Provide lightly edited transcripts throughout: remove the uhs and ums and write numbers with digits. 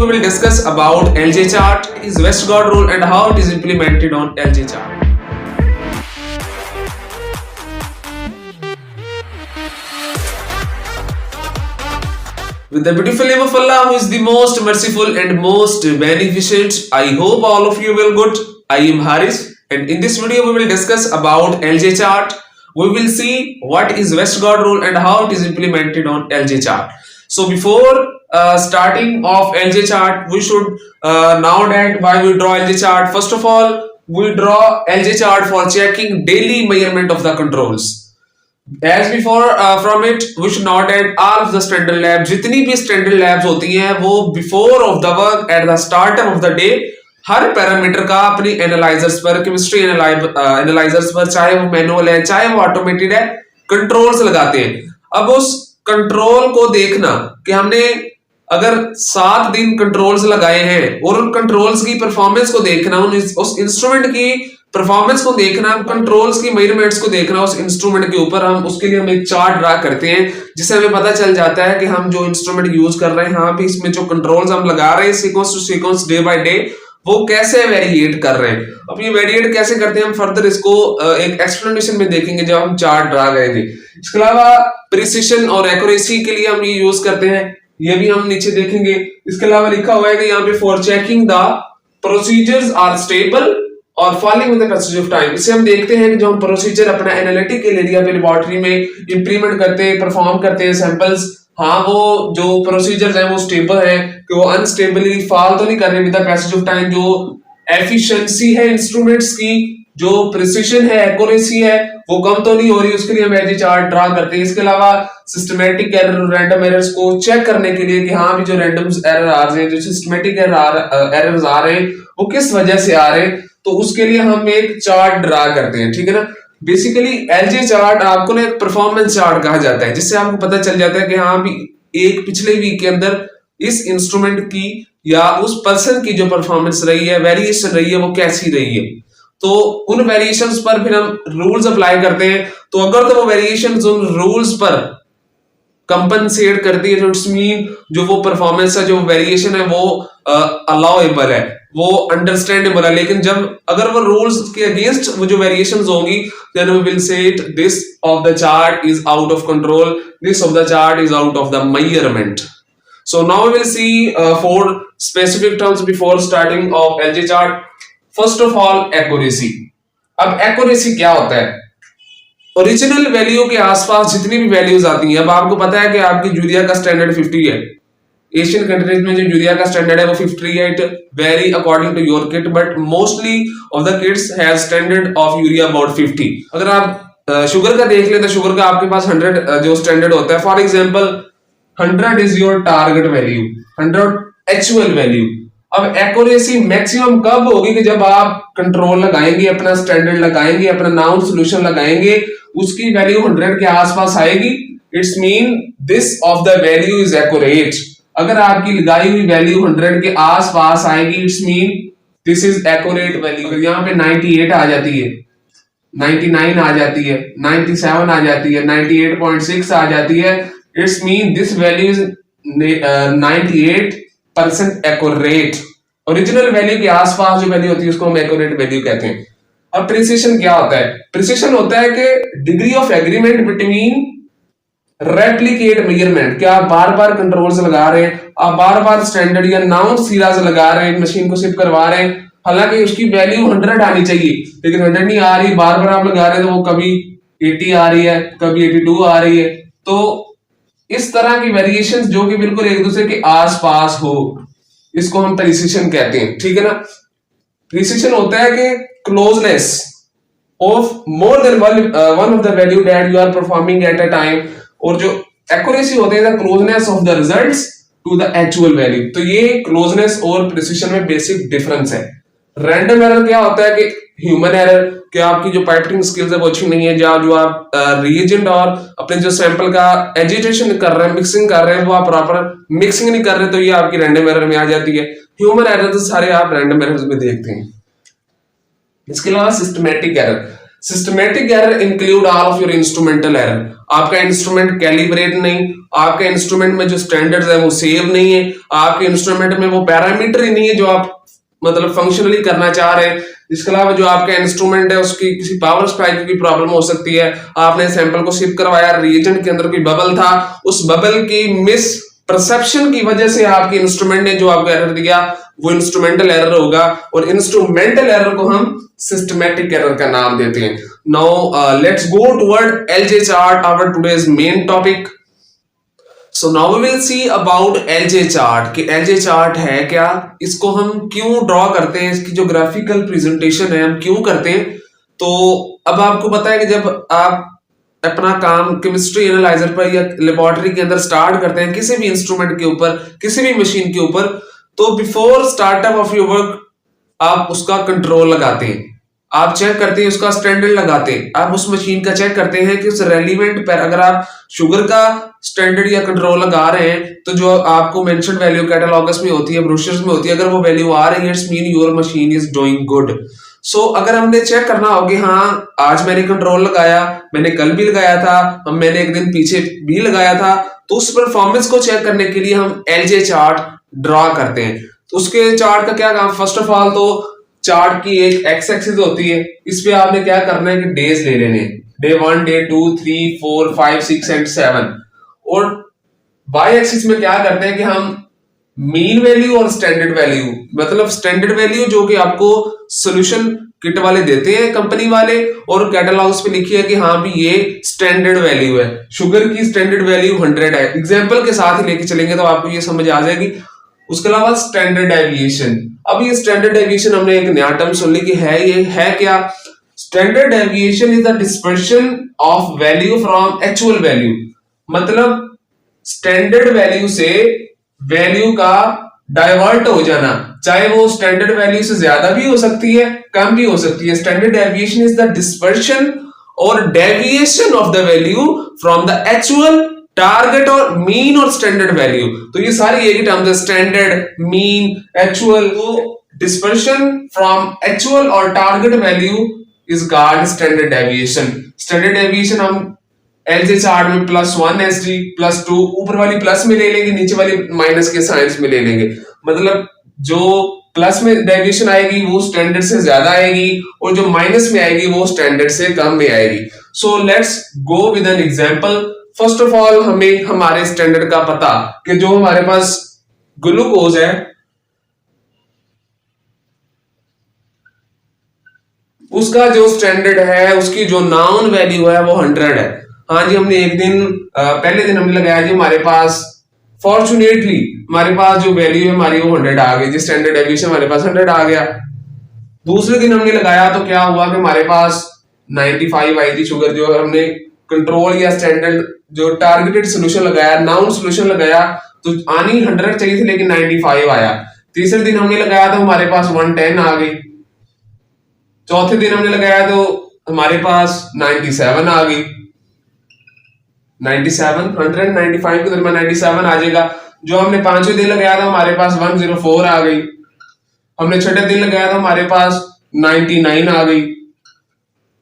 We will discuss about LJ chart, is Westgard rule and how it is implemented on LJ chart. With the beautiful name of Allah, who is the most merciful and most beneficent, I hope all of you will good. I am Haris, and in this video we will discuss about LJ chart. We will see what is Westgard rule and how it is implemented on LJ chart. So before starting off LJ chart, we should know that why we draw LJ chart. First of all, we draw LJ chart for checking daily measurement of the controls. As before, from it we should know that all of the standard labs, जितनी भी standard labs होती हैं, वो before of the work at the start of the day her parameter का अपनी analysers पर, chemistry analysers पर, चाहे वो मैनुअल है चाहे वो ऑटोमेटेड है, कंट्रोल्स लगाते हैं. अब उस कंट्रोल को देखना कि हमने अगर 7 दिन कंट्रोल्स लगाए हैं और उन कंट्रोल्स की परफॉर्मेंस को देखना, उस इंस्ट्रूमेंट की परफॉर्मेंस को देखना, कंट्रोल्स की मेजरमेंट्स को देखना उस इंस्ट्रूमेंट के ऊपर, हम उसके लिए हम एक चार्ट ड्रा करते हैं जिससे हमें पता चल जाता है कि हम जो इंस्ट्रूमेंट यूज कर रहे हैं, हाँ भी इसमें जो कंट्रोल्स हम लगा रहे हैं sequence to sequence day by day, वो कैसे वेरिएट कर रहे हैं. अब ये वेरिएट कैसे करते हैं हम फर्दर इसको एक एक्सप्लेनेशन में देखेंगे जब हम चार्ट ड्रा करेंगे. इसके अलावा प्रिसिशन और एक्यूरेसी के लिए हम ये यूज करते हैं, ये भी हम नीचे देखेंगे. इसके अलावा लिखा हुआ है कि यहाँ पे for checking the procedures are stable और following with the passage of time. इससे हम देखते हैं कि जो हम प्रोसीजर अपना एनालिटिकल एरिया पे लेबोरेटरी में इंप्लीमेंट करते हैं, परफॉर्म करते हैं सैंपल्स, हाँ वो जो प्रोसीजर्स हैं वो स्टेबल है कि वो अनस्टेबली फॉल तो नहीं कर रहे with the passage of time. जो एफिशिएंसी है इंस्ट्रूमेंट्स की, जो प्रिसिशन है, एक्यूरेसी है, वो कम तो नहीं हो रही, उसके लिए हम एलजे चार्ट ड्रा करते हैं. इसके अलावा सिस्टमैटिक एरर, रैंडम एरर्स को चेक करने के लिए कि हाँ भी जो रैंडम एरर आ रहे हैं, जो सिस्टमैटिक एरर्स आ रहे हैं, वो किस वजह से आ रहे हैं, तो उसके लिए हम एक चार्ट ड्रा करते हैं. ठीक है ना. बेसिकली एलजे चार्ट आपको ना एक परफॉर्मेंस चार्ट कहा जाता है, जिससे आपको पता चल जाता है कि हाँ भी एक पिछले वीक के अंदर इस इंस्ट्रूमेंट की या उस पर्सन की जो परफॉर्मेंस रही है, वेरिएशन रही है, वो कैसी रही है. तो उन वेरिएशंस पर फिर हम रूल्स अप्लाई करते हैं. तो अगर तो वो वेरिएशंस उन रूल्स पर कंपनसेट करती है, तो इट्स मीन जो वो परफॉर्मेंस है, जो वेरिएशन है, वो अलाउएबल है, वो अंडरस्टैंडेबल है. लेकिन जब अगर वो रूल्स के अगेंस्ट वो जो वेरिएशंस होंगी, then we will say it this of the chart is out of control, this of the chart is out of the measurement. So now we will see 4 specific terms before starting of LJ chart. First of all, accuracy. अब accuracy क्या होता है? Original value के आसपास जितनी भी values आती हैं, अब आपको पता है कि आपकी यूरिया का स्टैंडर्ड 50 है. एशियन कंट्रीज में जो यूरिया का स्टैंडर्ड है वो 50 है. It vary according to your kit, but mostly of the kids have standard of urea about 50. अगर आप शुगर का देख लें तो शुगर का आपके पास 100 जो स्टैंडर्ड होता है. For example 100 is your target value, 100 actual value. अब एक्यूरेसी मैक्सिमम कब होगी कि जब आप कंट्रोल लगाएंगे, अपना स्टैंडर्ड लगाएंगे, अपना नाउन सॉल्यूशन लगाएंगे, उसकी वैल्यू 100 के आसपास आएगी, it's mean this of the value is accurate. अगर आपकी लगाई हुई वैल्यू 100 के आसपास आएगी, it's mean this is accurate value. अगर यहाँ पे 98 आ जाती है, 99 आ जाती है, 97 आ जाती है, 98.6 आ जाती है, It's mean this value is 98% accurate. Original value के आसपास जो वैल्यू होती है उसको हम एक्यूरेट वैल्यू कहते हैं. अब प्रिसिशन क्या होता है? प्रिसिशन होता है कि degree of agreement between replicate measurement. क्या आप बार बार कंट्रोल्स लगा रहे हैं, आप बार बार स्टैंडर्ड या नाउन सीरीज लगा रहे हैं, मशीन को शिफ्ट करवा रहे हैं, हालांकि उसकी वैल्यू 100 आनी चाहिए, लेकिन 100 नहीं आ रही, बार बार आप लगा रहे हैं, तो वो कभी 80 आ रही है, कभी 82 आ रही है. तो इस तरह की वेरिएशंस जो कि बिल्कुल एक दूसरे के आसपास हो, इसको हम प्रिसिशन कहते हैं. ठीक है ना. प्रिसिशन होता है कि closeness of more than one of the value that you are performing at a time, और जो एक्यूरेसी होते हैं the closeness of the results to the actual value. तो ये क्लोजनेस और प्रिसिशन में बेसिक डिफरेंस है. रैंडम एरर क्या होता है कि ह्यूमन एरर, कि आपकी जो पाइपरिंग स्किल्स है वो अच्छी नहीं है, जो आप रिएजेंट और अपने जो सैंपल का एजिटेशन कर रहे हैं, मिक्सिंग कर रहे हैं, वो आप प्रॉपर मिक्सिंग नहीं कर रहे, तो ये आपकी रैंडम एरर में आ जाती है. ह्यूमन एरर तो सारे आप रैंडम एरर्स में देखते हैं. इसके अलावा systematic error. Systematic error include all of your instrumental error. आपका इंस्ट्रूमेंट कैलिब्रेट नहीं, आपके इंस्ट्रूमेंट में जो स्टैंडर्ड्स है वो सेव नहीं है, आपके इंस्ट्रूमेंट में वो पैरामीटर ही नहीं है जो आप मतलब फंक्शनली करना चाह रहे हैं। इसके अलावा जो आपका इंस्ट्रूमेंट है उसकी किसी पावर स्पाइक की प्रॉब्लम हो सकती है, आपने सैंपल को शिप करवाया, रिएजेंट के अंदर कोई बबल था, उस बबल की मिस परसेप्शन की वजह से आपके इंस्ट्रूमेंट ने जो आपको एरर दिया वो इंस्ट्रूमेंटल एरर होगा, और इंस्ट्रूमेंटल एरर को हम सिस्टमैटिक एरर का नाम देते हैं। Now let's go toward LJ chart, our today's main topic. So now we will see about LJ chart कि एलजे चार्ट है क्या, इसको हम क्यों ड्रॉ करते हैं, इसकी जो ग्राफिकल प्रेजेंटेशन है हम क्यों करते हैं। तो अब आपको पता है कि जब आप अपना काम केमिस्ट्री एनालाइजर पर या लेबोरेटरी के अंदर स्टार्ट करते हैं किसी भी इंस्ट्रूमेंट के ऊपर, किसी भी मशीन के ऊपर, तो before startup of your work आप उसका कंट्रोल लगाते हैं, आप चेक करते हैं, उसका स्टैंडर्ड लगाते हैं, आप उस मशीन का चेक करते हैं कि उस रेलिवेंट पर अगर आप शुगर का स्टैंडर्ड या कंट्रोल लगा रहे हैं तो जो आपको मेंशन वैल्यू कैटलॉगस में होती है, ब्रोशर्स में होती है, अगर वो वैल्यू आ रही है it's mean your machine is doing good. So अगर हमने चेक करना हो कि हाँ आज मैंने कंट्रोल लगाया, मैंने कल भी लगाया था, मैंने एक दिन पीछे भी लगाया था, तो उस परफॉर्मेंस को चेक करने के लिए हम एलजे चार्ट ड्रॉ करते हैं। तो उसके चार्ट का क्या काम, फर्स्ट ऑफ ऑल तो चार्ट की एक एक्स एक्सिस होती है, इस पे आपने क्या करना है कि डेज ले लेने, डे 1, डे 2, 3, 4, 5, 6 एंड 7, और वाई एक्सिस में क्या करते हैं कि हम मीन वैल्यू और स्टैंडर्ड वैल्यू, मतलब स्टैंडर्ड वैल्यू जो कि आपको सॉल्यूशन किट वाले देते हैं कंपनी वाले, और कैटलॉग्स पे लिखी है कि हाँ भी ये स्टैंडर्ड वैल्यू है, शुगर की स्टैंडर्ड वैल्यू 100 है। एग्जांपल के साथ ही लेके चलेंगे तो आपको ये समझ आ जाएगी। उसके अलावा स्टैंडर्ड डेविएशन, अब ये स्टैंडर्ड डेविएशन हमने एक नया टर्म सुन ली कि ये है क्या। Standard deviation is the dispersion of value from actual value, मतलब स्टैंडर्ड वैल्यू से वैल्यू का डाइवर्ट हो जाना, चाहे वो स्टैंडर्ड वैल्यू से ज्यादा भी हो सकती है, कम भी हो सकती है। Standard deviation is the dispersion और deviation of the value from the actual, target और मीन और स्टैंडर्ड वैल्यू। तो ये सारी एक ही टर्म्स है, स्टैंडर्ड, मीन, एक्चुअल। तो डिस्पर्शन फ्रॉम एक्चुअल और target value is called standard deviation. Standard deviation हम एलजे चार्ट में +1 एसडी, +2 ऊपर वाली प्लस में ले लेंगे, नीचे वाली माइनस के साइंस में ले लेंगे, मतलब जो प्लस में डेविएशन आएगी वो स्टैंडर्ड से ज्यादा आएगी, और जो माइनस में आएगी वो स्टैंडर्ड से कम में आएगी। So let's go with an example. First of all हमें हमारे स्टैंडर्ड का पता कि जो हमारे पास ग्लूकोज है उसका जो स्टैंडर्ड है, उसकी जो नाउन वैल्यू है वो 100 है। हाँ जी, हमने एक दिन पहले दिन हमने लगाया जी, हमारे पास फॉर्चुनेटली हमारे पास जो वैल्यू है हमारी वो 100 आ गई, जी स्टैंडर्ड डेविएशन हमारे पास 100 आ गया। दूसरे दिन हमने लगाया तो क्या हुआ कि हमारे पास 95 आई थी शुगर, जो हमने कंट्रोल या स्टैंडर्ड जो टारगेटेड सोल्यूशन लगाया, नाउन सोल्यूशन लगाया, तो आनी 100 चाहिए थी लेकिन 95 आया। तीसरे दिन हमने लगाया तो हमारे पास 110 आ गई। चौथे दिन हमने लगाया तो हमारे पास 97 आ गई। 97 195 के दरमियान 97 आ जाएगा। जो हमने पांचवें दिन लगाया था हमारे पास 104 आ गई। हमने छठे दिन लगाया था हमारे पास 99 आ गई।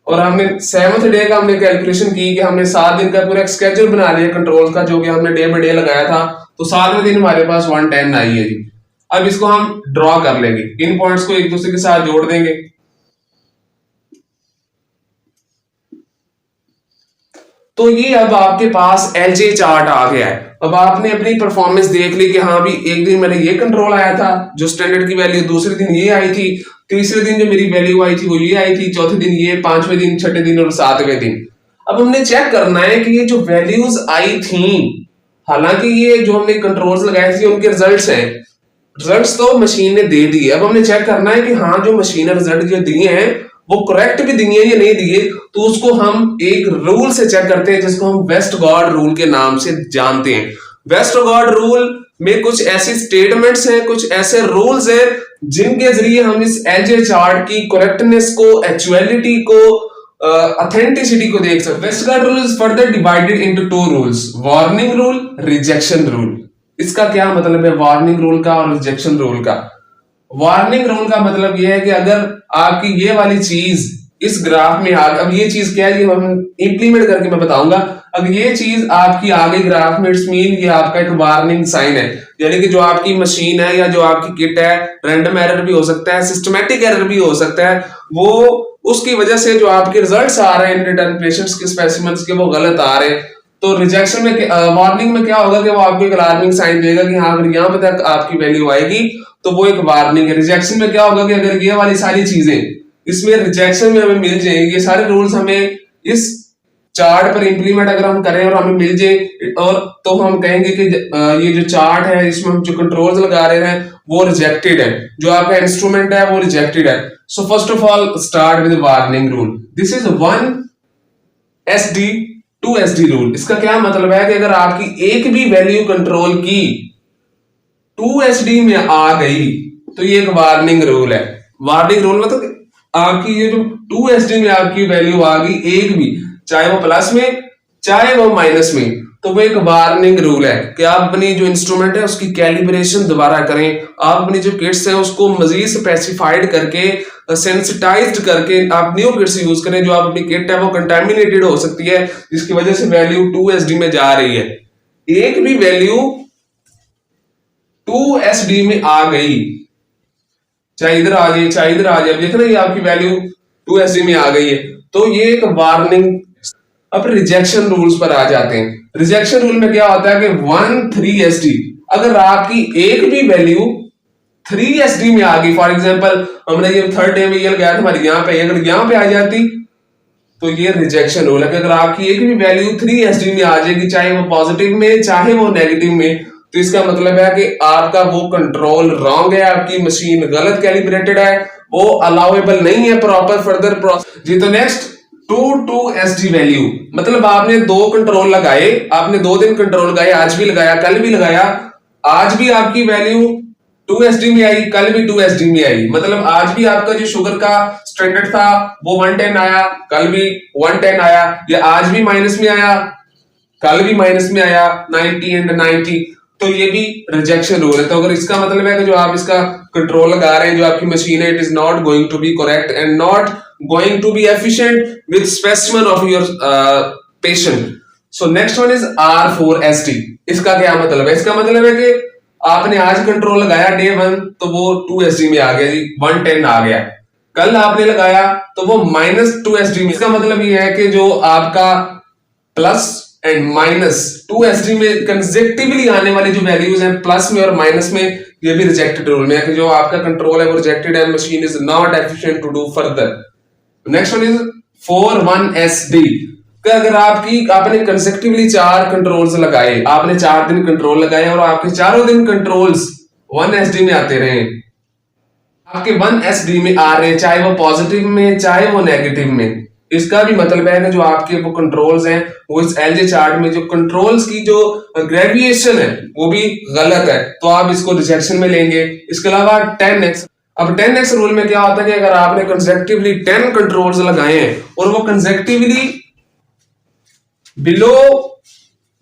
और हमने 7th डे का हमने कैलकुलेशन की कि हमने 7 दिन का पूरा एक स्केड्यूल बना लिया कंट्रोल का, जो कि हमने डे बाय डे लगाया था, तो 7वें दिन हमारे पास 110 आई है जी। अब इसको हम ड्रॉ कर लेंगे, इन पॉइंट्स को एक दूसरे के साथ जोड़ देंगे। तो ये अब आपके पास एलजे चार्ट आ गया है। अब आपने अपनी परफॉर्मेंस देख ली कि हाँ भी एक दिन मैंने ये कंट्रोल आया था जो स्टैंडर्ड की वैल्यू, दूसरे दिन ये आई थी, तीसरे दिन जो मेरी वैल्यू आई थी वो ये आई थी, चौथे दिन ये, पांचवें दिन, छठे दिन और 7वें दिन। अब हमने चेक करना है कि ये जो वैल्यूज आई थी, हालांकि ये जो हमने कंट्रोल्स लगाए थे उनके रिजल्ट्स हैं, रिजल्ट्स तो मशीन ने दे दिए। अब हमने चेक करना है कि हाँ जो मशीन ने रिजल्ट जो दिए हैं वो करेक्ट भी दिए या नहीं दिए, तो उसको हम एक रूल से चेक करते हैं जिसको हम वेस्टगार्ड रूल के नाम से जानते हैं। वेस्टगार्ड रूल में कुछ ऐसी स्टेटमेंट्स हैं, कुछ ऐसे रूल्स हैं जिनके जरिए हम इस एलजे चार्ट की करेक्टनेस को, एक्चुअलिटी को, ऑथेंटिसिटी को देख सकते हैं। Westergaard rule is further divided into 2 rules, warning rule, rejection rule. इसका क्या मतलब है वार्निंग रूल का और रिजेक्शन रूल का? वार्निंग रूल का मतलब यह है कि अगर आपकी ये वाली चीज इस ग्राफ में अब ये चीज क्या है, ये हम इंप्लीमेंट करके मैं बताऊंगा। अब ये चीज आपकी आ गई ग्राफ में, इट्स मीन ये आपका एक वार्निंग साइन है, यानी कि जो आपकी मशीन है या जो आपकी किट है, रैंडम एरर भी हो सकता है, सिस्टमैटिक एरर भी हो सकता है, वो उसकी वजह से जो आपके रिजल्ट्स आ रहे हैं रिटर्न पेशेंट्स के स्पेसिमेंस के वो गलत आ रहे हैं। तो रिजेक्शन में वार्निंग में क्या होगा कि वो आपको एक अलार्मिंग साइन देगा कि हाँ अगर यहाँ पे तक आपकी वैल्यू आएगी तो वो एक वार्निंग है। रिजेक्शन में क्या होगा कि अगर ये वाली सारी चीजें इसमें रिजेक्शन में हमें मिल जाएंगे, ये सारे रूल्स हमें इस चार्ट पर इंप्लीमेंट अगर हम करें और हमें मिल जाए और तो हम कहेंगे कि ये जो चार्ट है इसमें हम जो कंट्रोल्स लगा रहे हैं वो रिजेक्टेड है, जो आपका इंस्ट्रूमेंट है वो रिजेक्टेड है। So first of all start with warning rule. This is 1SD 2SD rule. इसका क्या मतलब है कि अगर आपकी एक भी वैल्यू कंट्रोल की 2SD में आ गई तो ये एक वार्निंग रूल है। वार्निंग रूल मतलब आपकी ये जो 2SD में आपकी वैल्यू आ गई एक भी, चाहे वो प्लस में चाहे वो माइनस में, तो वो एक वार्निंग रूल है कि आप अपनी जो इंस्ट्रूमेंट है उसकी कैलिब्रेशन दोबारा करें, आप अपनी जो किट्स हैं उसको मजीद स्पेसिफाइड करके सेंसिटाइज्ड करके आप न्यू किट्स यूज करें। जो आप अपनी किट है वो कंटामिनेटेड हो सकती है जिसकी वजह से वैल्यू 2SD में जा रही है। एक भी वैल्यू 2SD में आ गई, चाहे इधर आ जाए चाहे इधर आ जाए, देख रहे हैं आपकी वैल्यू 2SD में आ गई है, तो ये एक वार्निंग। अब रिजेक्शन रूल्स पर आ जाते हैं। रिजेक्शन रूल में क्या होता है कि 1-3SD, अगर आपकी एक भी वैल्यू 3SD में आ गई, फॉर एग्जांपल हमने ये थर्ड डे में ये लगाया था हमारे यहाँ पे, अगर यहाँ पे आ जाती तो ये रिजेक्शन रूल है कि अगर आपकी एक भी वैल्यू 3SD में आ जाएगी, चाहे वो पॉजिटिव में चाहे वो नेगेटिव में, तो इसका मतलब है कि आपका वो कंट्रोल रॉन्ग है, आपकी मशीन गलत कैलिब्रेटेड है, वो अलाउएबल नहीं है प्रॉपर फर्दर प्रोसेस जी। तो नेक्स्ट 2-2SD वैल्यू, मतलब आपने दो कंट्रोल लगाए, आपने 2 दिन कंट्रोल लगाए, आज भी लगाया कल भी लगाया, आज भी आपकी वैल्यू 2SD में आई कल भी 2SD में आई, मतलब आज भी आपका जो शुगर का स्टैंडर्ड था वो 110 आया कल भी 110 आया, या आज भी माइनस में आया कल भी माइनस में आया 90 एंड 90, तो ये भी रिजेक्शन रूल है। तो अगर इसका मतलब है कि जो आप इसका कंट्रोल लगा रहे हैं, जो आपकी मशीन है, it is not going to be correct and not going to be efficient with specimen of your patient. So next one is R4SD। इसका क्या मतलब है? इसका मतलब है कि आपने आज कंट्रोल लगाया डे 1 तो वो 2SD में आ गया जी, 110 आ गया, कल आपने लगाया तो वो -2SD में। इसका मतलब ये है कि जो आपका प्लस एंड -2SD में कंसेक्टिवली आने वाली जो वैल्यूज हैं प्लस में और माइनस में, ये भी रिजेक्टेड रूल में है कि जो आपका कंट्रोल है वो रिजेक्टेड है, machine is not efficient to do further. Next one is 4-1SD कि अगर आपने कंसेक्टिवली 4 कंट्रोल्स लगाए, आपने 4 दिन कंट्रोल लगाए और आपके चारों दिन कंट्रोल्स 1SD में आते रहे, आपके 1SD में आ रहे चाहे वो पॉजिटिव में चाहे वो नेगेटिव में, इसका भी मतलब है कि जो आपके वो कंट्रोल्स हैं वो इस एलजे चार्ट में जो कंट्रोल्स की जो ग्रेविएशन है वो भी गलत है, तो आप इसको रिजेक्शन में लेंगे। इसके अलावा 10x, अब 10x रूल में क्या होता है कि अगर आपने कंसेक्टिवली 10 कंट्रोल्स लगाए हैं और वो कंसेक्टिवली बिलो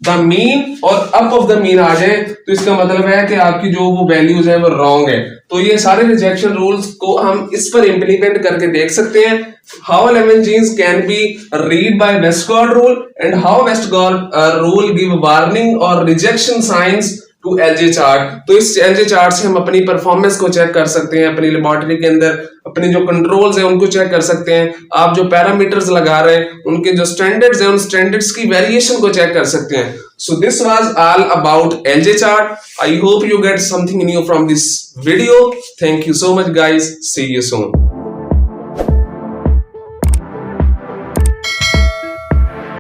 द मीन और अप ऑफ द मीन आ जाए, तो इसका मतलब है कि आपकी जो वो वैल्यूज है वो रॉन्ग है। तो ये सारे रिजेक्शन रूल्स को हम इस पर इंप्लीमेंट करके देख सकते हैं। How 11 genes can be read by Westgard rule and how Westgard rule give warning or rejection signs to LJ chart। तो इस LJ चार्ट से हम अपनी परफॉर्मेंस को चेक कर सकते हैं, अपनी लेबोरेटरी के अंदर अपने जो कंट्रोल्स हैं उनको चेक कर सकते हैं, आप जो पैरामीटर्स लगा रहे हैं उनके जो स्टैंडर्ड्स हैं उन स्टैंडर्ड्स की वेरिएशन को चेक कर सकते हैं। So this was all about LJ chart. I hope you get something new from this video. Thank you so much guys. See you soon.